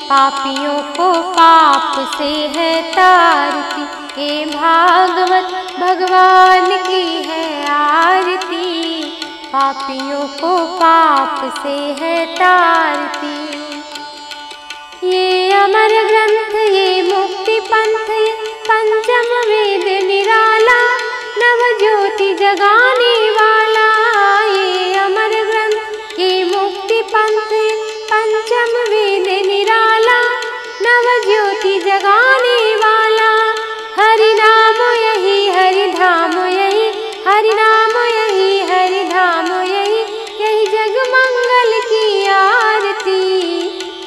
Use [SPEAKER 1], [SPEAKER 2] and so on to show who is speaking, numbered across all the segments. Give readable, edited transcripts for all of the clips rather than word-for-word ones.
[SPEAKER 1] पापियों को पाप से है तारती। ये भागवत भगवान की है आरती, पापियों को पाप से है तारती। ये अमर ग्रंथ ये मुक्ति पंथ पंचम वेद निराला, नव ज्योति जगाने वाला। ये अमर ग्रंथ ये मुक्ति पंथ पंचम वेद निराला, नव ज्योति जगाने वाला। हरि नाम यही हरि धाम यही, हरि नाम यही हरि धाम यही, यही जग मंगल की आरती।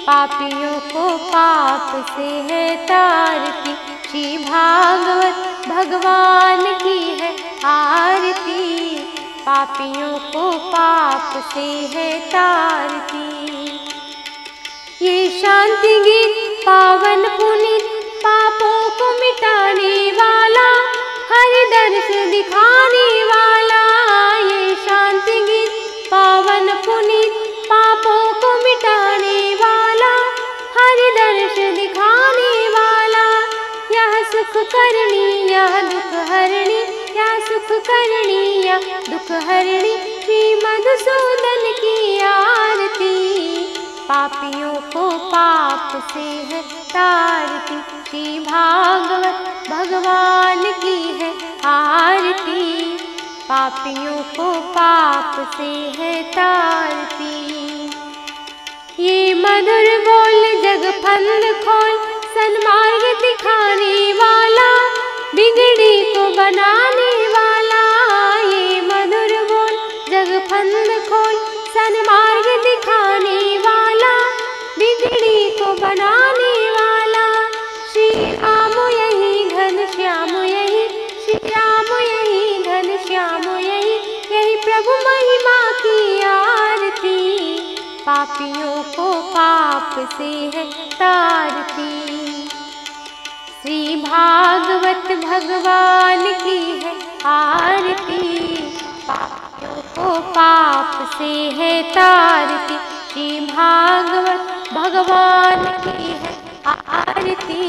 [SPEAKER 1] पापियों को पाप से है तारती, श्री भागवत भगवान की है आरती। पापियों को पाप से है तारती। ये शांति गीत पावन पुनीत, पापों को मिटाने वाला, हरि दर्श दिखाने वाला। ये शांति गीत पावन पुनीत, पापों को मिटाने वाला, हरि दर्श दिखाने वाला। यह सुख करणी यह दुख हरणी, यह सुख करणी यह दुख हरणी, श्री मधुसूदन की आरती। पापियों को पाप से है तारती, श्री भागवत भगवान की है आरती। पापियों को पाप से है तारती। ये मधुर बोल जग फंद खोल, सन्मार्ग दिखाने वाला, बिगड़ी को बनाने वाला। ये मधुर बोल जग फंद खोल, सन्मार्ग दिखाने वाला, बिगड़ी को बनाने वाला। श्री राम यही घन श्याम यही, श्री राम यही घन श्याम यही, यही प्रभु महिमा की आरती। पापियों को पाप से है तारती, श्री भागवत भगवान की है आरती। पापियों को पाप से है तारती, श्री भागवत भगवान की है आरती।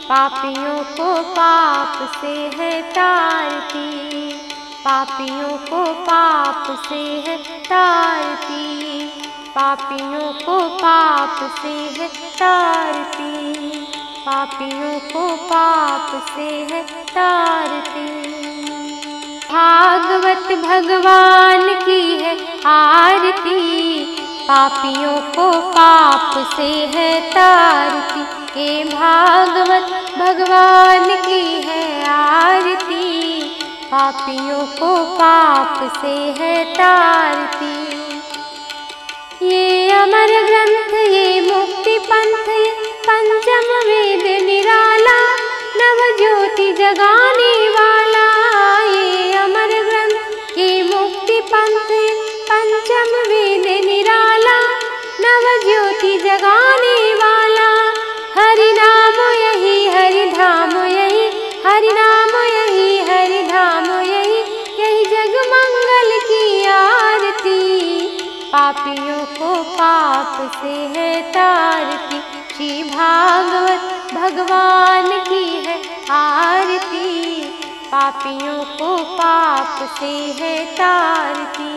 [SPEAKER 1] पापियों को पाप से है तारती, पापियों को पाप से है तारती। पापियों को पाप से है तारती, पापियों को पाप से है तारती। भागवत भगवान की है आरती, पापियों को पाप से है तारती। ये भागवत भगवान की है आरती, पापियों को पाप से है तारती। ये अमर ग्रंथ ये मुक्ति पंथ पंचम वेद निराला, नव ज्योति जगाने वाला। ये अमर ग्रंथ ये मुक्ति पंथ पंचम वेद निराला, नव ज्योति जगाने वाला। हरि नाम यही हरि धाम यही, हरि नाम यही हरि धाम यही, यही जग मंगल की आरती। पापियों को पाप से है तारती, श्री भागवत भगवान की है आरती। पापियों को पाप से है तारती।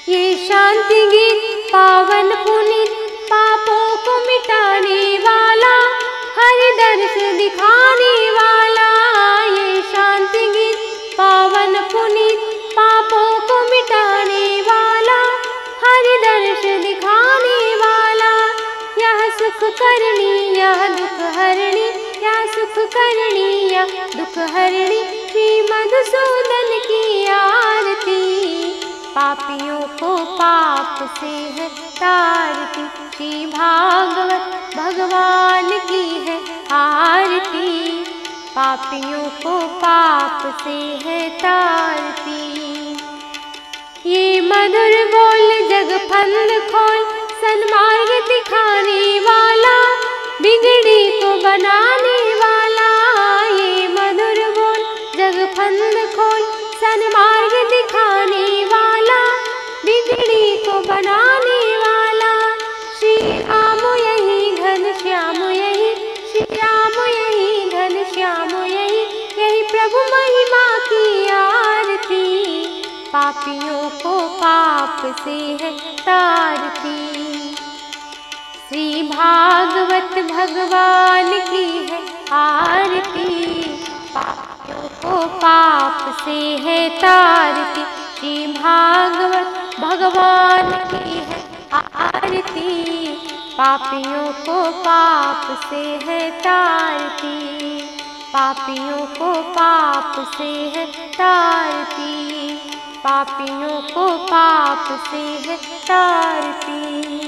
[SPEAKER 1] ये शांति गीत पावन पुनीत, पापों को मिटाने वाला, हरि दर्श दिखाने वाला। ये शांति गीत पावन पुनीत, पापों को मिटाने वाला, हरि दर्श दिखाने वाला। यह सुख करणी यह दुख हरणी, यह सुख करणी यह दुख हरणी, श्री मधुसूदन की आरती। पापियों को पाप से है तारती, श्री भागवत भगवान की है आरती। पापियों को पाप से है तारती। ये मधुर बोल जग फंद खोल, सन्मार्ग दिखाने वाला, बिगड़ी को बनाने वाला। ये मधुर बोल जग फंद खोल, सन्मार्ग दिखाने वाला, बिगड़ी को बनाने वाला। श्री राम पापियों को पाप से है तारती। श्री भागवत भगवान की है आरती, पापियों को पाप से है तारती। श्री भागवत भगवान की है आरती, पापियों को पाप से है तारती। पापियों को पाप से है तारती, पापियों को पाप से है तारती,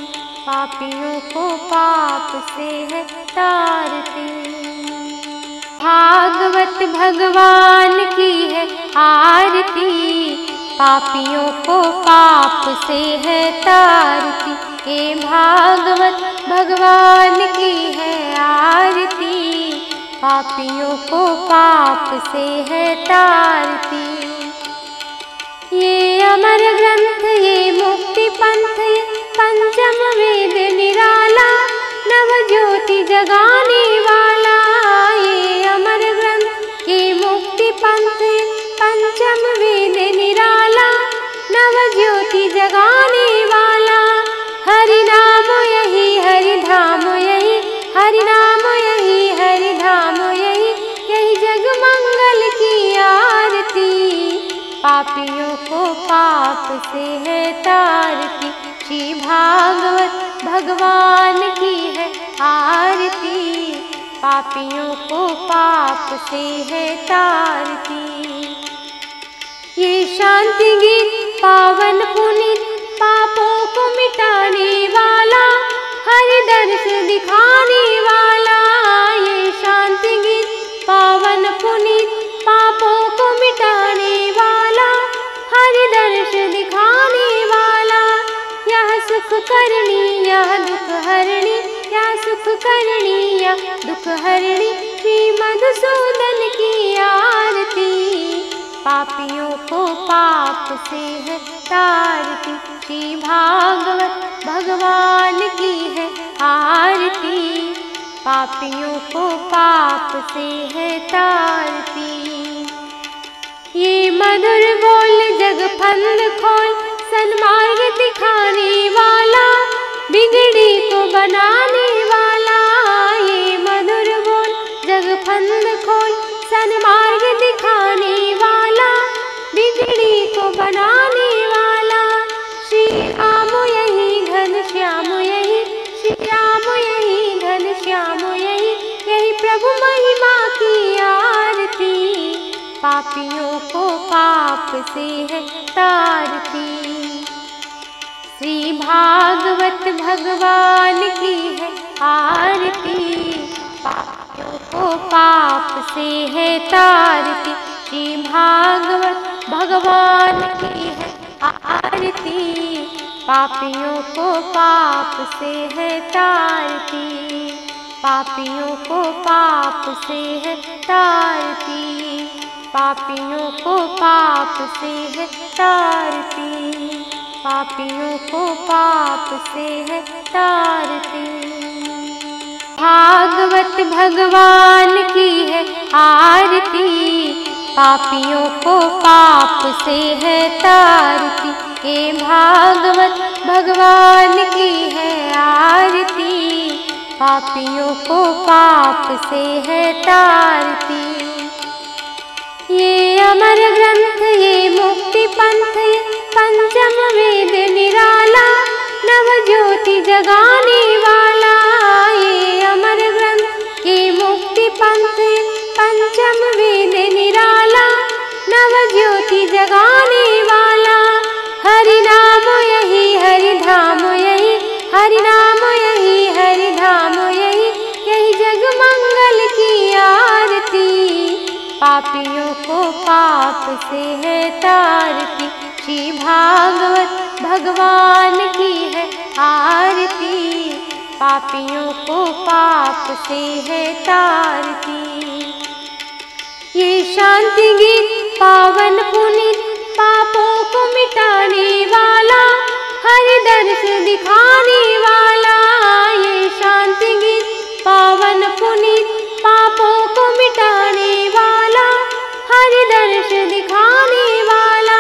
[SPEAKER 1] पापियों को पाप से है तारती। भागवत भगवान की है आरती, पापियों को पाप से है तारती। हे भागवत भगवान की है आरती, पापियों को पाप से है तारती। ये अमर ग्रंथ ये मुक्ति पंथ ये पंचम वेद निराला, नव ज्योति जगाने वाला। ये अमर ग्रंथ ये मुक्ति पंथ ये पंचम वेद निराला, नव ज्योति जगाने वाला। हरि नाम यही हरि धाम यही, हरि नाम यही हरि धाम यही, यही जग मंगल की आरती। पापियों को पाप से है तारती, श्री भागवत भगवान की है आरती। पापियों को पाप से है तारती। ये शांति गीत पावन पुनीत, पापों को मिटाने वाला, हरि दर्श दिखाने वाला। ये शांति गीत पावन पुनीत, पापों को मिटाने वाला, हरि दर्श दिखाने वाला। यह सुख करणी यह दुख हरणी, यह सुख करणी यह दुख हरणी, श्री मधुसूदन की आरती। पापियों को पाप से है तारती, श्री भागवत भगवान की है आरती। पापियों को पाप से है तारती। ये मधुर बोल जग फंद खोल, सन्मार्ग दिखाने वाला, बिगड़ी को बनाने वाला। ये मधुर बोल जग फंद खोल, सन्मार्ग दिखाने वाला, बिगड़ी को बनाने वाला। श्री राम यही घन श्याम यही, श्री राम यही घन श्याम यही, यही प्रभु महिमा की आरती। पापियों को पाप से है तारती। श्री भागवत भगवान की है आरती, पापियों को पाप से है तारती। श्री भागवत भगवान की है आरती, पापियों को पाप से है तारती। पापियों को पाप से है तारती, पापियों को पाप से है तारती, पापियों को पाप से है तारती। भागवत भगवान की है आरती, पापियों को पाप से है तारती। हे भागवत भगवान की है आरती, पापियों को पाप से है तारती। ये अमर ग्रंथ ये मुक्ति पंथ ये पंचम वेद निराला, नव ज्योति जगाने वाला। ये अमर ग्रंथ ये मुक्ति पंथ ये पंचम वेद निराला, नव ज्योति जगाने वाला। हरि नाम यही हरि धाम यही, हरि नाम यही हरि धाम यही, यही जग मंगल की आरती। पापियों को पाप से है तारती, श्री भागवत भगवान की है आरती। पापियों को पाप से है तारती। ये शांति गीत पावन पुनीत, पापों को मिटाने वाला, हरि दर्श दिखाने वाला। ये शांति गीत पावन पुनीत, पापों को मिटाने वाला, हरि दर्श दिखाने वाला।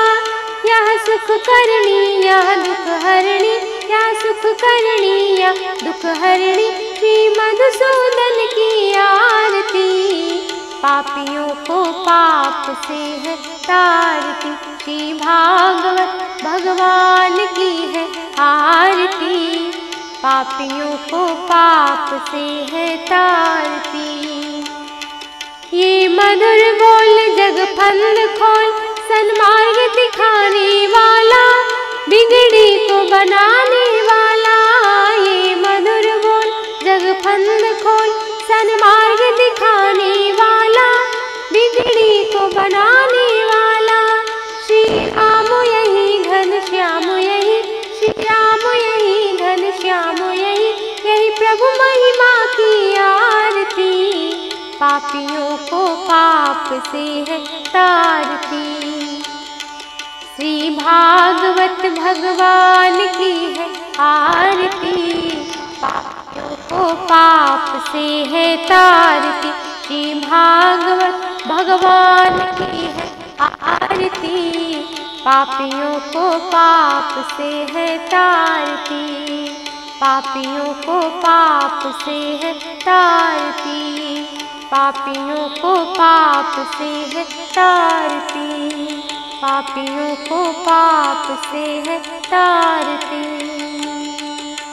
[SPEAKER 1] यह सुख करणी या दुख हरणी, या सुख करणी या दुख हरणी, श्री मधुसूदन की आरती। पापियों को पाप से है तारती, श्री भागवत भगवान की है आरती। पापियों को पाप से है तारती। ये मधुर बोल जग फंद खोल, सन्मार्ग दिखाने वाला, बिगड़ी को बनाने वाला। ये मधुर बोल जग फंद खोल, सन्मार्ग दिखाने वाला, बिगड़ी को बनाने वाला। श्री राम यही घनश्याम यही, श्री राम यही घनश्याम यही, यही प्रभु महिमा की आरती। पापियों को पाप से है तारती। श्री भागवत भगवान की है आरती। पापियों को पाप से है तारती, श्री भागवत भगवान की है आरती। पापियों को पाप से है तारती। पापियों को पाप से है तारती। पापियों को पाप से है तारती। पापियों को पाप से है तारती।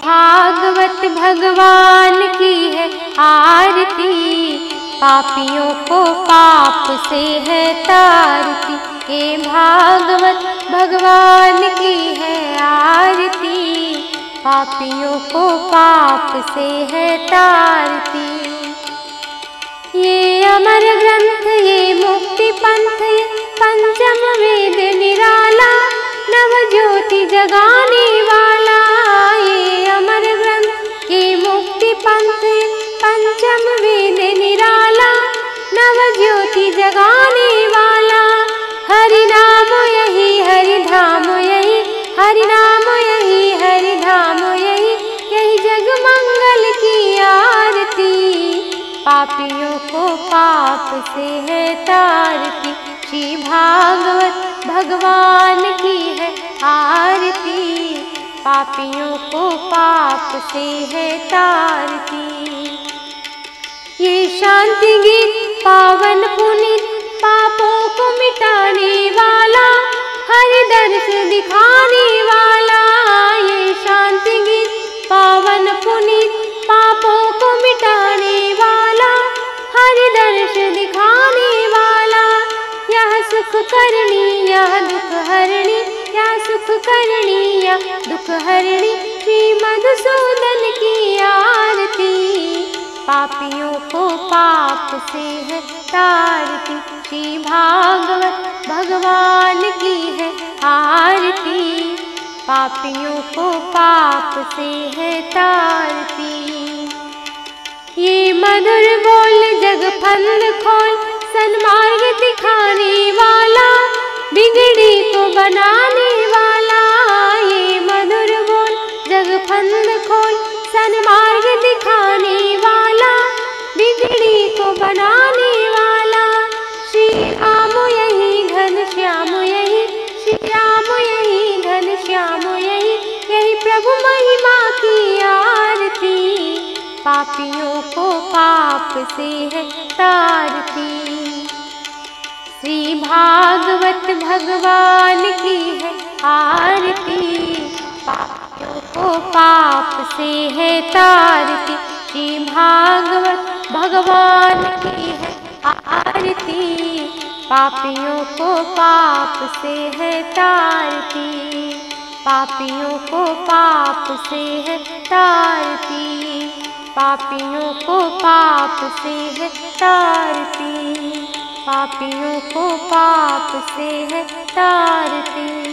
[SPEAKER 1] भागवत भगवान की है आरती। पापियों को पाप से है तारती। ये भागवत भगवान की है आरती। पापियों को पाप से है तारती। ये अमर ग्रंथ ये मुक्ति पंथ, पंचम वेद निराला, नव ज्योति जगाने वाला। ये अमर ग्रंथ ये मुक्ति पंथ, पंचम वेद निराला, नव ज्योति जगाने वाला। हरि नाम यही हरि धाम यही, हरि नाम यही हरि धाम यही, यही जग मंगल की आरती। पापियों को पाप से है तारती, श्री भागवत भगवान की है आरती। पापियों को पाप से है तारती। ये शांति गीत पावन पुनीत, पापों को मिटाने वाला, हरि दर्श दिखाने वाला। ये शांति गीत पावन पुनीत, पापों को मिटाने वाला, हरि दर्श दिखाने वाला। यह सुख करणी यह दुख हरणी, यह सुख करणी यह दुख हरणी, श्री मधुसूदन की आरती। पापियों को पाप से है तारती, श्री भागवत भगवान की है आरती। पापियों को पाप से है तारती। ये मधुर बोल जग फंद खोल, सन्मार्ग दिखाने वाला, बिगड़ी को बनाने वाला। ये मधुर बोल जग फंद खोल, सन्मार्ग दिखाने वाला, बिगड़ी को बनाने वाला। श्री राम यही घनश्याम यही, श्री राम यही घनश्याम यही, यही प्रभु महिमा की आरती। पापियों को पाप से है तारती। श्री भागवत भगवान की है आरती। पापियों को पाप से है तारती, श्री भागवत भगवान की है आरती। पापियों को पाप से है तारती। पापियों को पाप से है तारती। पापियों को पाप से है तारती। पापियों को पाप से है तारती।